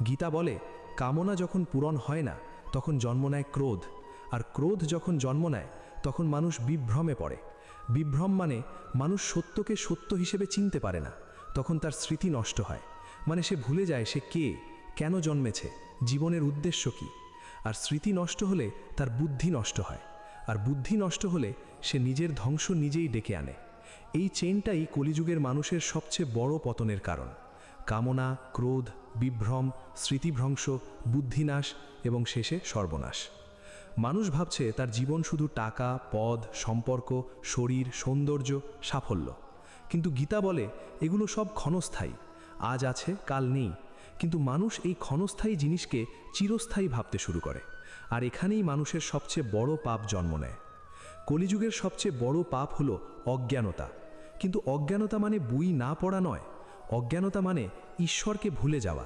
গীতা বলে, কামনা যখন পূরণ হয় না তখন জন্ম নেয় ক্রোধ, আর ক্রোধ যখন জন্ম নেয় তখন মানুষ বিভ্রমে পড়ে। বিভ্রম মানে মানুষ সত্যকে সত্য হিসেবে চিনতে পারে না, তখন তার স্মৃতি নষ্ট হয়। মানে সে ভুলে যায় সে কে, কেন জন্মেছে, জীবনের উদ্দেশ্য কী। আর স্মৃতি নষ্ট হলে তার বুদ্ধি নষ্ট হয়, আর বুদ্ধি নষ্ট হলে সে নিজের ধ্বংস নিজেই ডেকে আনে। এই চেনটাই কলিযুগের মানুষের সবচেয়ে বড় পতনের কারণ। কামনা, ক্রোধ, বিভ্রম, স্মৃতিভ্রংশ, বুদ্ধিনাশ এবং শেষে সর্বনাশ। মানুষ ভাবছে তার জীবন শুধু টাকা, পদ, সম্পর্ক, শরীর, সৌন্দর্য, সাফল্য। কিন্তু গীতা বলে এগুলো সব ক্ষণস্থায়ী, আজ আছে কাল নেই। কিন্তু মানুষ এই ক্ষণস্থায়ী জিনিসকে চিরস্থায়ী ভাবতে শুরু করে, আর এখানেই মানুষের সবচেয়ে বড় পাপ জন্ম নেয়। কলিযুগের সবচেয়ে বড় পাপ হলো অজ্ঞানতা। কিন্তু অজ্ঞানতা মানে বই না পড়া নয়, অজ্ঞানতা মানে ঈশ্বরকে ভুলে যাওয়া।